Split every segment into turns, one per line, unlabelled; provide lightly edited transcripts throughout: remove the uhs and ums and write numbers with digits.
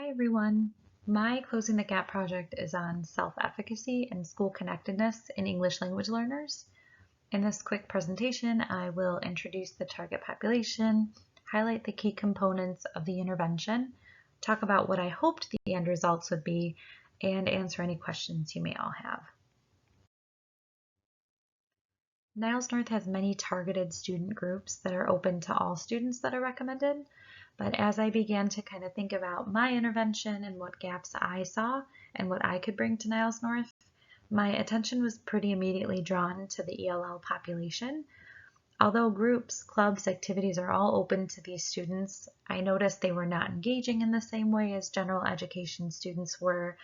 Hi everyone. My Closing the Gap project is on self-efficacy and school connectedness in English language learners. In this quick presentation, I will introduce the target population, highlight the key components of the intervention, talk about what I hoped the end results would be, and answer any questions you may all have. Niles North has many targeted student groups that are open to all students that are recommended. But as I began to kind of think about my intervention and what gaps I saw and what I could bring to Niles North, my attention was pretty immediately drawn to the ELL population. Although groups, clubs, activities are all open to these students, I noticed they were not engaging in the same way as general education students were,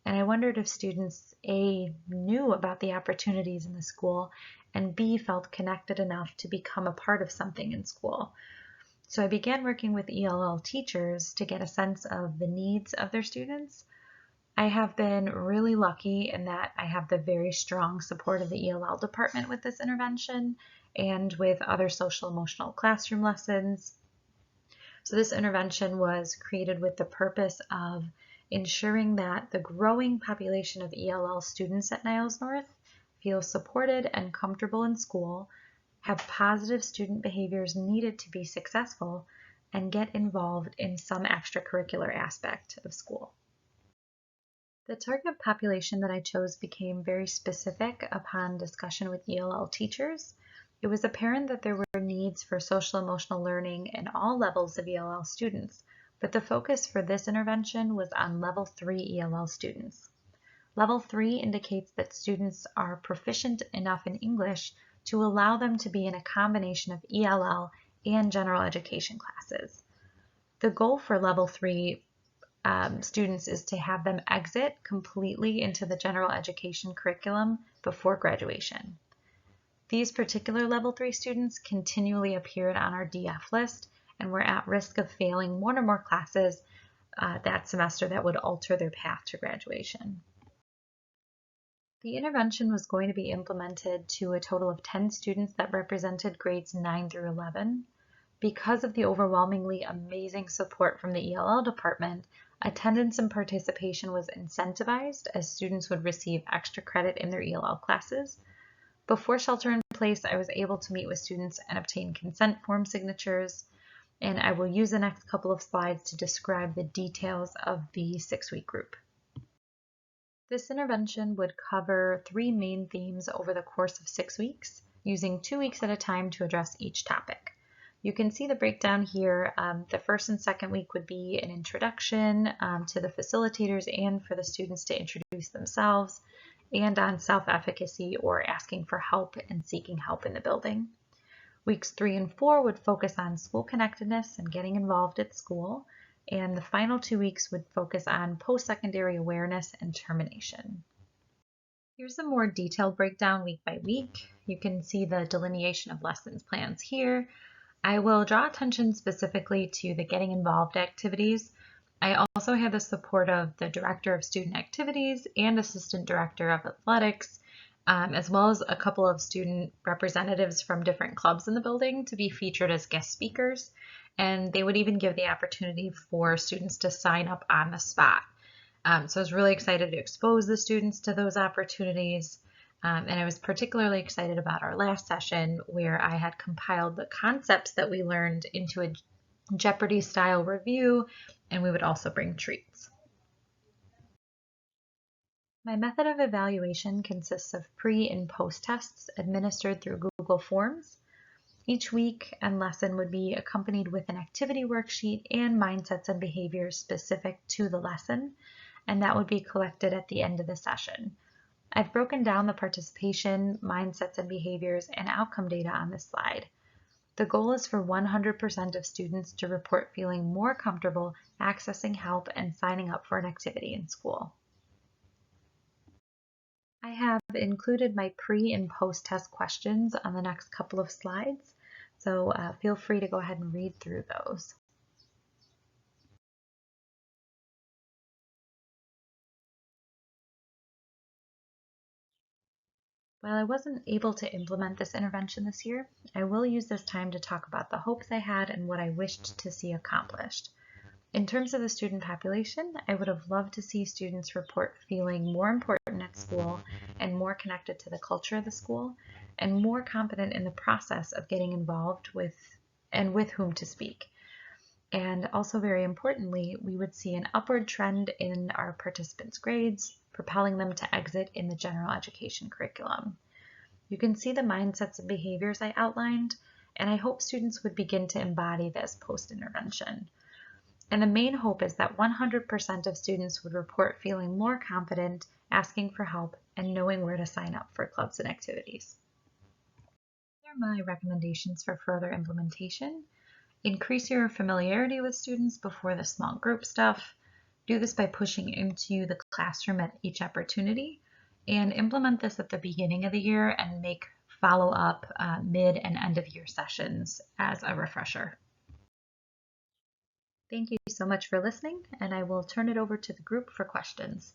and I wondered if students A, knew about the opportunities in the school, and B, felt connected enough to become a part of something in school. So I began working with ELL teachers to get a sense of the needs of their students. I have been really lucky in that I have the very strong support of the ELL department with this intervention and with other social emotional classroom lessons. So this intervention was created with the purpose of ensuring that the growing population of ELL students at Niles North feel supported and comfortable in school, have positive student behaviors needed to be successful, and get involved in some extracurricular aspect of school. The target population that I chose became very specific upon discussion with ELL teachers. It was apparent that there were needs for social emotional learning in all levels of ELL students, but the focus for this intervention was on Level 3 ELL students. Level 3 indicates that students are proficient enough in English to allow them to be in a combination of ELL and general education classes. The goal for Level 3 students is to have them exit completely into the general education curriculum before graduation. These particular Level 3 students continually appeared on our DF list and were at risk of failing one or more classes that semester that would alter their path to graduation. The intervention was going to be implemented to a total of 10 students that represented grades 9 through 11. Because of the overwhelmingly amazing support from the ELL department, attendance and participation was incentivized as students would receive extra credit in their ELL classes. Before shelter in place, I was able to meet with students and obtain consent form signatures, and I will use the next couple of slides to describe the details of the 6-week group. This intervention would cover 3 main themes over the course of 6 weeks, using 2 weeks at a time to address each topic. You can see the breakdown here. The first and second week would be an introduction to the facilitators and for the students to introduce themselves, and on self-efficacy or asking for help and seeking help in the building. Weeks 3 and 4 would focus on school connectedness and getting involved at school, and the final 2 weeks would focus on post-secondary awareness and termination. Here's a more detailed breakdown week by week. You can see the delineation of lessons plans here. I will draw attention specifically to the getting involved activities. I also have the support of the Director of Student Activities and Assistant Director of Athletics, as well as a couple of student representatives from different clubs in the building to be featured as guest speakers. And they would even give the opportunity for students to sign up on the spot. So I was really excited to expose the students to those opportunities. And I was particularly excited about our last session where I had compiled the concepts that we learned into a Jeopardy style review, and we would also bring treats. My method of evaluation consists of pre and post tests administered through Google Forms. Each week and lesson would be accompanied with an activity worksheet and mindsets and behaviors specific to the lesson, and that would be collected at the end of the session. I've broken down the participation, mindsets and behaviors, and outcome data on this slide. The goal is for 100% of students to report feeling more comfortable accessing help and signing up for an activity in school. I have included my pre and post test questions on the next couple of slides, so feel free to go ahead and read through those. While I wasn't able to implement this intervention this year, I will use this time to talk about the hopes I had and what I wished to see accomplished. In terms of the student population, I would have loved to see students report feeling more important at school and more connected to the culture of the school and more confident in the process of getting involved with and with whom to speak. And also, very importantly, we would see an upward trend in our participants' grades, propelling them to exit in the general education curriculum. You can see the mindsets and behaviors I outlined, and I hope students would begin to embody this post-intervention. And the main hope is that 100% of students would report feeling more confident, asking for help, and knowing where to sign up for clubs and activities. Here are my recommendations for further implementation. Increase your familiarity with students before the small group stuff. Do this by pushing into the classroom at each opportunity, and implement this at the beginning of the year and make follow-up mid and end of year sessions as a refresher. Thank you so much for listening, and I will turn it over to the group for questions.